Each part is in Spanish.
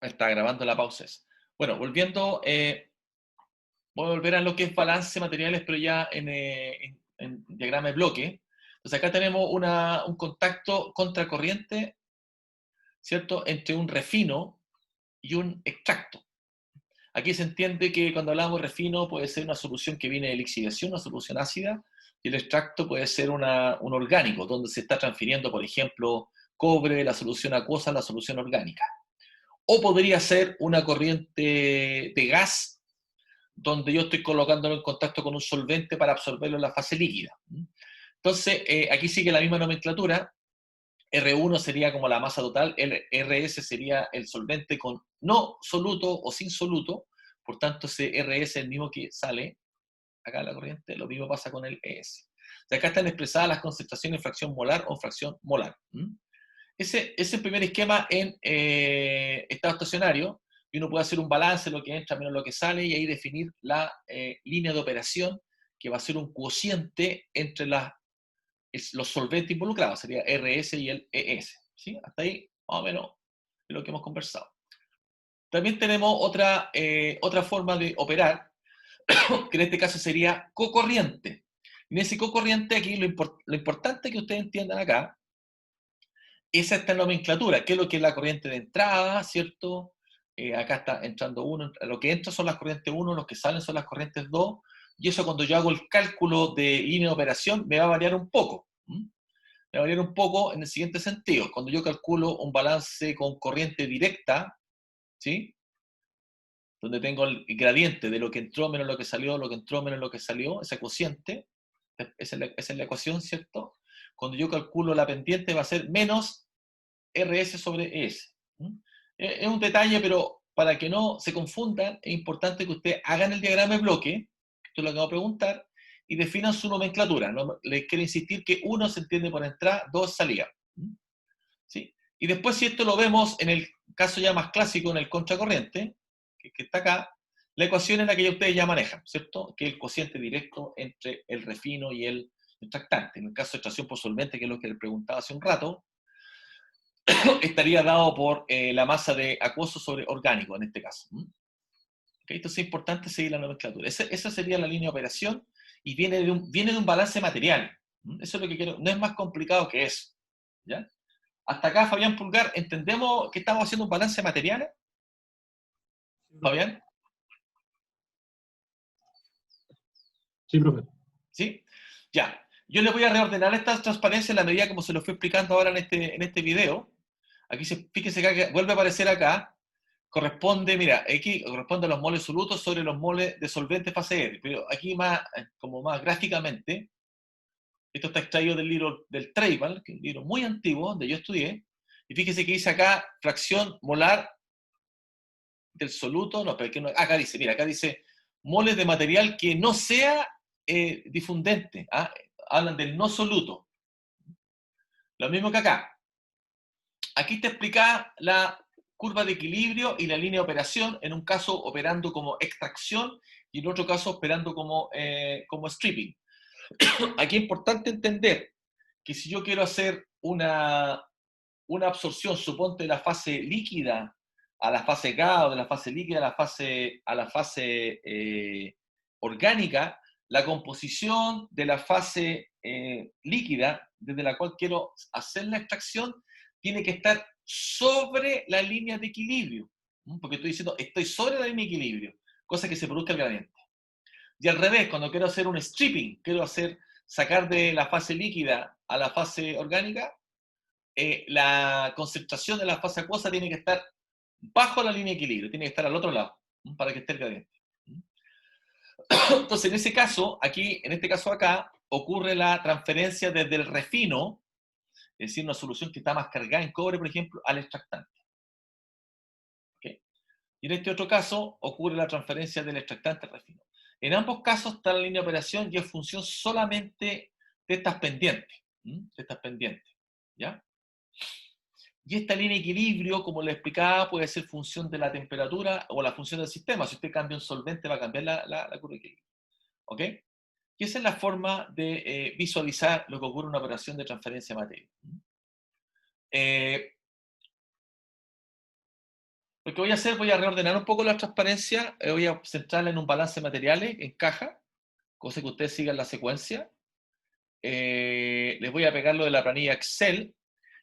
Está grabando la pausa esa. Bueno, volviendo, voy a volver a lo que es balance de materiales, pero ya en diagrama de bloque. Entonces acá tenemos un contacto contracorriente, ¿cierto?, entre un refino y un extracto. Aquí se entiende que cuando hablamos de refino puede ser una solución que viene de lixiviación, una solución ácida, y el extracto puede ser un orgánico, donde se está transfiriendo, por ejemplo, cobre de la solución acuosa a la solución orgánica. O podría ser una corriente de gas, donde yo estoy colocándolo en contacto con un solvente para absorberlo en la fase líquida. Entonces, aquí sigue la misma nomenclatura. R1 sería como la masa total, RS sería el solvente con no soluto o sin soluto, por tanto ese RS es el mismo que sale acá en la corriente, lo mismo pasa con el ES. De acá están expresadas las concentraciones en fracción molar o fracción molar. Ese es el primer esquema en estado estacionario, y uno puede hacer un balance de lo que entra menos lo que sale, y ahí definir la línea de operación, que va a ser un cociente entre los solventes involucrados, sería RS y el ES. ¿Sí? Hasta ahí, más o menos, de lo que hemos conversado. También tenemos otra forma de operar, que en este caso sería cocorriente. En ese cocorriente, aquí lo importante que ustedes entiendan acá, es esta nomenclatura, qué es lo que es la corriente de entrada, ¿cierto? Acá está entrando uno, lo que entra son las corrientes 1, los que salen son las corrientes 2, y eso cuando yo hago el cálculo de línea de operación me va a variar un poco. Me va a variar un poco en el siguiente sentido. Cuando yo calculo un balance con corriente directa, ¿sí?, donde tengo el gradiente de lo que entró menos lo que salió, lo que entró menos lo que salió, ese cociente, esa es la ecuación, ¿cierto? Cuando yo calculo la pendiente va a ser menos RS sobre ES. Es un detalle, pero para que no se confundan, es importante que ustedes hagan el diagrama de bloque, esto es lo que voy a preguntar, y definan su nomenclatura. ¿No? Les quiero insistir que uno se entiende por entrada, dos salida. ¿Sí? Y después, si esto lo vemos en el caso ya más clásico, en el contracorriente, que está acá, la ecuación es la que ya ustedes ya manejan, ¿cierto? Que es el cociente directo entre el refino y el extractante. En el caso de extracción por solvente, que es lo que les preguntaba hace un rato, estaría dado por la masa de acuoso sobre orgánico, en este caso. ¿Okay? Entonces es importante seguir la nomenclatura. Esa sería la línea de operación, y viene de un balance material. Eso es lo que quiero. No es más complicado que eso. ¿Ya? Hasta acá, Fabián Pulgar, ¿entendemos que estamos haciendo un balance de materiales? Fabián, Sí, profe. ¿sí? Ya. Yo le voy a reordenar esta transparencia en la medida como se lo fui explicando ahora en este video. Aquí fíjense que vuelve a aparecer acá. Corresponde, mira, aquí corresponde a los moles solutos sobre los moles de solvente fase R. Pero aquí como más gráficamente, esto está extraído del libro del Treibal, que es un libro muy antiguo, donde yo estudié. Y fíjese que dice acá fracción molar del soluto, no, pero acá dice, mira, acá dice moles de material que no sea difundente. Hablan del no soluto. Lo mismo que acá. Aquí está explicada la curva de equilibrio y la línea de operación, en un caso operando como extracción y en otro caso operando como stripping. Aquí es importante entender que si yo quiero hacer una absorción, suponte de la fase líquida a la fase gas, o de la fase líquida a la fase orgánica, la composición de la fase líquida, desde la cual quiero hacer la extracción, tiene que estar sobre la línea de equilibrio. Porque estoy diciendo, estoy sobre la línea de equilibrio, cosa que se produzca el gradiente. Y al revés, cuando quiero hacer un stripping, sacar de la fase líquida a la fase orgánica, la concentración de la fase acuosa tiene que estar bajo la línea de equilibrio, tiene que estar al otro lado, para que esté el gradiente. Entonces, en ese caso, en este caso acá, ocurre la transferencia desde el refino, es decir, una solución que está más cargada en cobre, por ejemplo, al extractante. ¿Okay? Y en este otro caso, ocurre la transferencia del extractante al refino. En ambos casos está la línea de operación, y es función solamente de estas pendientes. ¿Ya? Y esta línea de equilibrio, como le explicaba, puede ser función de la temperatura o la función del sistema. Si usted cambia un solvente, va a cambiar la curva de equilibrio. ¿Ok? Y esa es la forma de visualizar lo que ocurre en una operación de transferencia de materia. Lo que voy a hacer, voy a reordenar un poco la transparencia, voy a centrarla en un balance de materiales, en caja, cosa que ustedes sigan la secuencia. Les voy a pegar lo de la planilla Excel,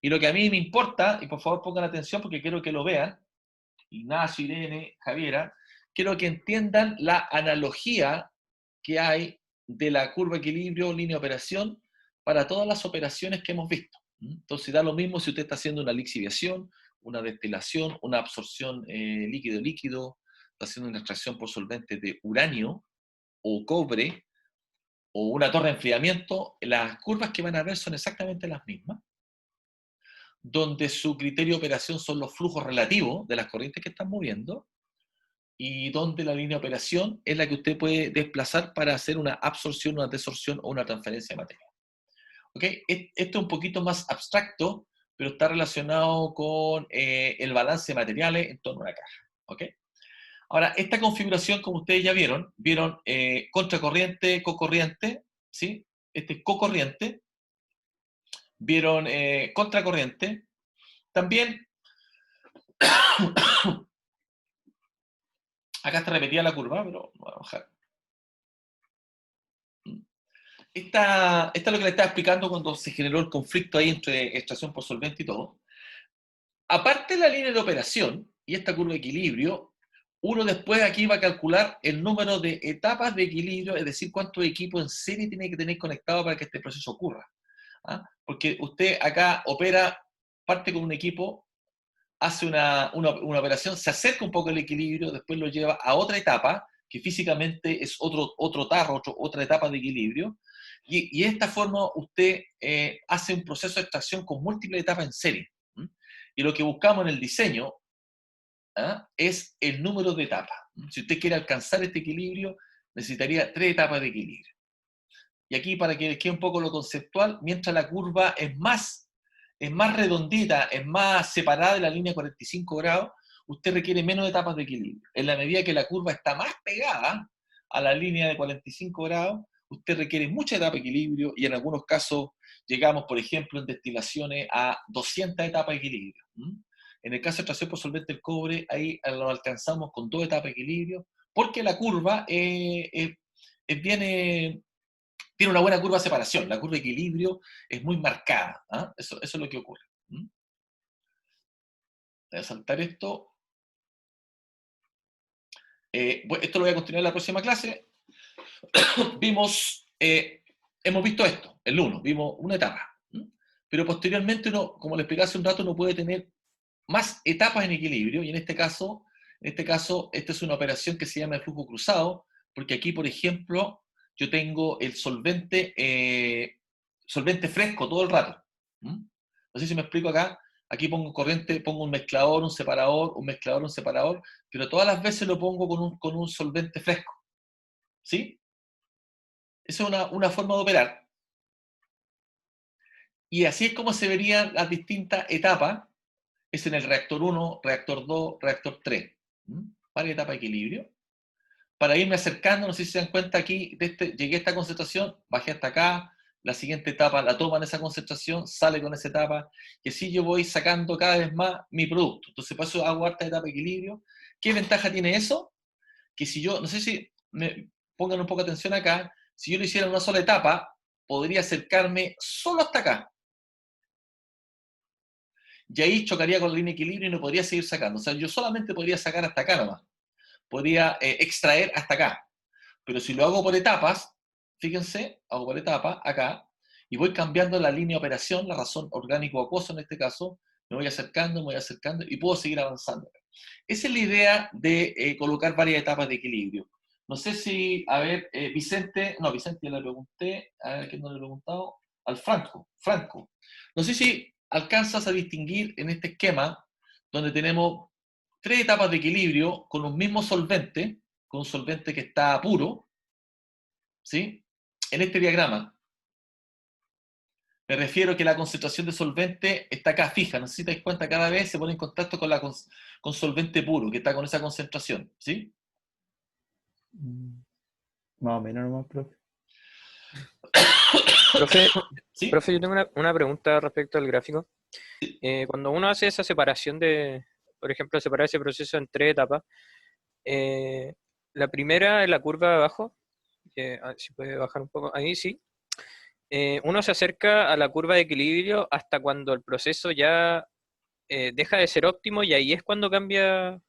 y lo que a mí me importa, y por favor pongan atención porque quiero que lo vean, Ignacio, Irene, Javiera, quiero que entiendan la analogía que hay de la curva de equilibrio, línea de operación, para todas las operaciones que hemos visto. Entonces da lo mismo si usted está haciendo una lixiviación, una destilación, una absorción líquido-líquido, está haciendo una extracción por solvente de uranio o cobre, o una torre de enfriamiento, las curvas que van a ver son exactamente las mismas, donde su criterio de operación son los flujos relativos de las corrientes que están moviendo, y donde la línea de operación es la que usted puede desplazar para hacer una absorción, una desorción o una transferencia de materia. ¿Okay? Esto es un poquito más abstracto, pero está relacionado con el balance de materiales en torno a una caja. ¿Okay? Ahora, esta configuración, como ustedes ya vieron contracorriente, cocorriente, ¿sí? Este es cocorriente, vieron contracorriente, también, acá está repetida la curva, pero voy a bajar. Esta es lo que le estaba explicando cuando se generó el conflicto ahí entre extracción por solvente y todo. Aparte de la línea de operación y esta curva de equilibrio, uno después aquí va a calcular el número de etapas de equilibrio, es decir, cuántos equipos en serie tiene que tener conectado para que este proceso ocurra. ¿Ah? Porque usted acá opera, parte con un equipo, hace una operación, se acerca un poco al equilibrio, después lo lleva a otra etapa, que físicamente es otro tarro, otra etapa de equilibrio, y de esta forma usted hace un proceso de extracción con múltiples etapas en serie. Y lo que buscamos en el diseño es el número de etapas. Si usted quiere alcanzar este equilibrio, necesitaría 3 etapas de equilibrio. Y aquí, para que les quede un poco lo conceptual, mientras la curva es más redondita, es más separada de la línea 45 grados, usted requiere menos etapas de equilibrio. En la medida que la curva está más pegada a la línea de 45 grados, usted requiere mucha etapa de equilibrio, y en algunos casos llegamos, por ejemplo, en destilaciones a 200 etapas de equilibrio. En el caso de extracción por solvente del cobre, ahí lo alcanzamos con 2 etapas de equilibrio, porque la curva tiene una buena curva de separación, la curva de equilibrio es muy marcada. Eso es lo que ocurre. Voy a saltar esto. Esto lo voy a continuar en la próxima clase. Hemos visto esto, el 1, vimos una etapa. Pero posteriormente uno, como le expliqué hace un rato, uno puede tener más etapas en equilibrio, y en este caso, esta es una operación que se llama el flujo cruzado, porque aquí, por ejemplo, yo tengo el solvente fresco todo el rato. No sé si me explico acá. Aquí pongo corriente, pongo un mezclador, un separador, un mezclador, un separador, pero todas las veces lo pongo con un solvente fresco. ¿Sí? Esa es una forma de operar. Y así es como se verían las distintas etapas. Es en el reactor 1, reactor 2, reactor 3. Varias etapas de equilibrio. Para irme acercando, no sé si se dan cuenta aquí, llegué a esta concentración, bajé hasta acá, la siguiente etapa la toman esa concentración, sale con esa etapa, y así yo voy sacando cada vez más mi producto. Entonces, por eso hago harta etapa de equilibrio. ¿Qué ventaja tiene eso? Que si yo, no sé si me pongan un poco de atención acá, si yo lo hiciera en una sola etapa, podría acercarme solo hasta acá. Y ahí chocaría con la línea de equilibrio y no podría seguir sacando. O sea, yo solamente podría sacar hasta acá nomás. Podría extraer hasta acá. Pero si lo hago por etapas, fíjense, hago por etapas acá, y voy cambiando la línea de operación, la razón orgánico-acuoso en este caso, me voy acercando y puedo seguir avanzando. Esa es la idea de colocar varias etapas de equilibrio. No sé si, a ver, Vicente ya le pregunté, a ver, ¿quién no le he preguntado? Al Franco. No sé si alcanzas a distinguir en este esquema, donde tenemos 3 etapas de equilibrio con un mismo solvente, con un solvente que está puro, ¿sí? En este diagrama, me refiero que la concentración de solvente está acá fija, no sé si te das cuenta, cada vez se pone en contacto con solvente puro, que está con esa concentración, ¿sí? Más o menos nomás, profe. ¿Sí? Profe, yo tengo una pregunta respecto al gráfico. Cuando uno hace esa separación de por ejemplo, separar ese proceso en 3 etapas. La primera es la curva de abajo, que si puede bajar un poco, ahí sí. Uno se acerca a la curva de equilibrio hasta cuando el proceso ya deja de ser óptimo y ahí es cuando cambia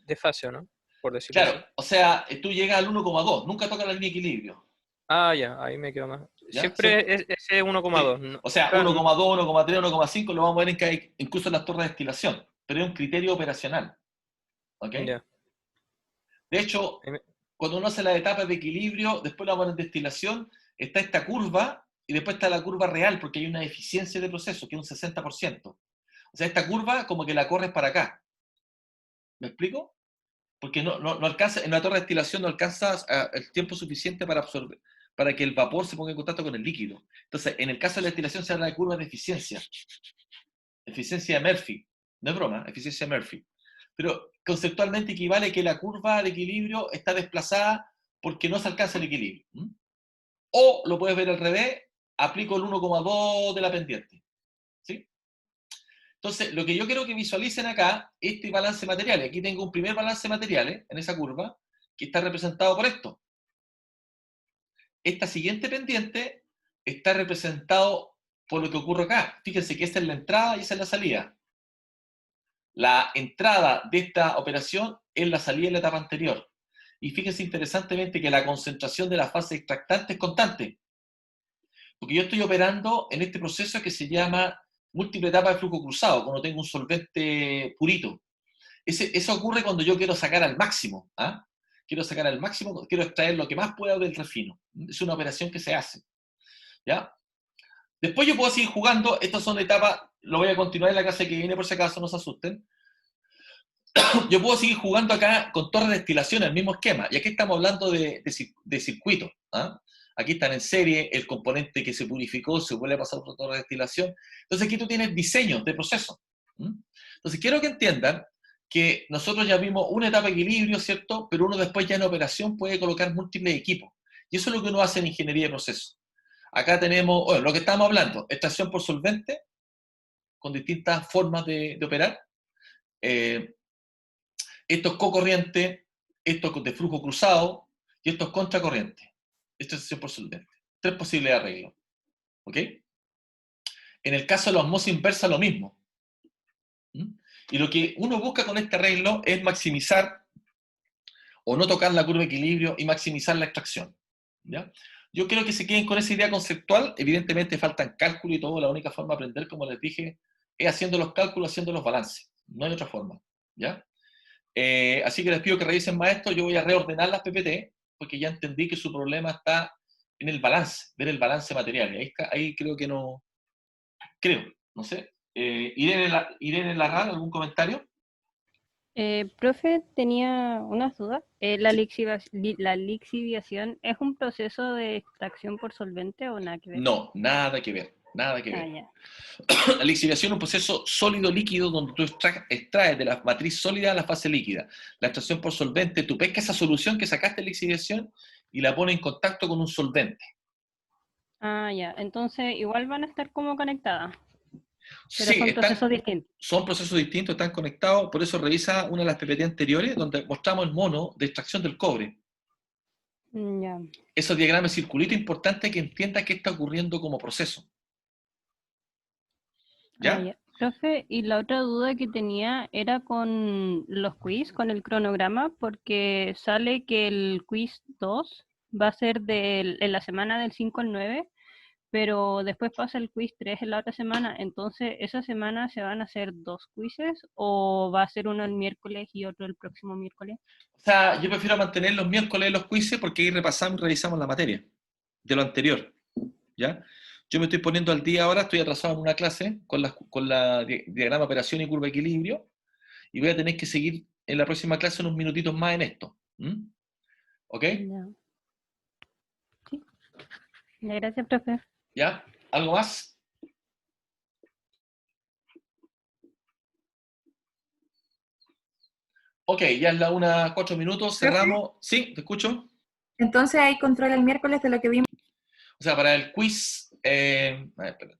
de fase, ¿o no? Por decirlo Claro, así. o sea, tú llegas al 1,2, nunca tocas la línea de equilibrio. Ah, ya, ahí me quedo más. ¿Ya? Siempre es ese Sí. 1,2. O sea, 1,2, 1,3, 1,5 lo vamos a ver incluso en las torres de destilación, pero es un criterio operacional. ¿Ok? Ya. De hecho, Ahí me- cuando uno hace las etapas de equilibrio, después la vamos en destilación, está esta curva y después está la curva real, porque hay una eficiencia de proceso, que es un 60%. O sea, esta curva como que la corres para acá. ¿Me explico? Porque no alcanza, en una torre de destilación no alcanza el tiempo suficiente para absorber, para que el vapor se ponga en contacto con el líquido. Entonces, en el caso de la destilación se habla de curvas de eficiencia. Eficiencia de Murphy. No es broma, eficiencia de Murphy. Pero conceptualmente equivale que la curva de equilibrio está desplazada porque no se alcanza el equilibrio. O lo puedes ver al revés, aplico el 1,2 de la pendiente. ¿Sí? Entonces, lo que yo quiero que visualicen acá, este balance material. Aquí tengo un primer balance material en esa curva, que está representado por esto. Esta siguiente pendiente está representado por lo que ocurre acá. Fíjense que esta es la entrada y esa es la salida. La entrada de esta operación es la salida de la etapa anterior. Y fíjense interesantemente que la concentración de la fase extractante es constante. Porque yo estoy operando en este proceso que se llama múltiple etapa de flujo cruzado, cuando tengo un solvente purito. Eso ocurre cuando yo quiero sacar al máximo. ¿Ah? Quiero sacar al máximo, quiero extraer lo que más pueda del refino. Es una operación que se hace. ¿Ya? Después yo puedo seguir jugando. Estas son etapas, lo voy a continuar en la clase que viene por si acaso, no se asusten. Yo puedo seguir jugando acá con torres de destilación, el mismo esquema. Y aquí estamos hablando de circuito. ¿Ah? Aquí están en serie, el componente que se purificó se vuelve a pasar por torre de destilación. Entonces aquí tú tienes diseños de proceso. Entonces quiero que entiendan que nosotros ya vimos una etapa de equilibrio, ¿cierto? Pero uno después ya en operación puede colocar múltiples equipos. Y eso es lo que uno hace en ingeniería de proceso. Acá tenemos, bueno, lo que estamos hablando, extracción por solvente, con distintas formas de operar. Esto es cocorriente, esto es de flujo cruzado y esto es contracorriente. Esto es extracción por solvente. 3 posibles arreglos. ¿Ok? En el caso de la osmosis inversa, lo mismo. Y lo que uno busca con este arreglo es maximizar o no tocar la curva de equilibrio y maximizar la extracción. ¿Ya? Yo quiero que se queden con esa idea conceptual. Evidentemente faltan cálculos y todo. La única forma de aprender, como les dije, es haciendo los cálculos, haciendo los balances. No hay otra forma. ¿Ya? Así que les pido que revisen más esto. Yo voy a reordenar las PPT porque ya entendí que su problema está en el balance, ver el balance material. Y ahí creo que no... Creo, no sé. Irene Larral, ¿algún comentario? Profe, tenía unas dudas. Sí. ¿La lixiviación es un proceso de extracción por solvente o nada que ver? No, nada que ver. Nada que Ah, ver. ya. La lixiviación es un proceso sólido-líquido donde tú extraes de la matriz sólida a la fase líquida. La extracción por solvente, tú pescas esa solución que sacaste de lixiviación y la pones en contacto con un solvente. Ah, ya. Entonces, igual van a estar como conectadas, pero Sí, son procesos distintos. son procesos distintos, están conectados, por eso revisa una de las PPT anteriores donde mostramos el mono de extracción del cobre. Ya. Esos diagramas de circulito, importante que entiendas qué está ocurriendo como proceso. ¿Ya? Ah, ya. Profe, y la otra duda que tenía era con los quiz, con el cronograma, porque sale que el quiz 2 va a ser en la semana del 5 al 9, pero después pasa el quiz 3 en la otra semana. Entonces, ¿esa semana se van a hacer 2 quizzes o va a ser uno el miércoles y otro el próximo miércoles? O sea, yo prefiero mantener los miércoles los quizzes porque ahí repasamos y revisamos la materia de lo anterior. ¿Ya? Yo me estoy poniendo al día ahora, estoy atrasado en una clase con la diagrama operación y curva de equilibrio y voy a tener que seguir en la próxima clase unos minutitos más en esto. ¿Ok? Ya. Sí. Ya, gracias, profe. ¿Ya? ¿Algo más? Ok, ya es la 1:04, cerramos. Sí, te escucho. Entonces hay control el miércoles de lo que vimos. O sea, para el quiz, a ver, espérate.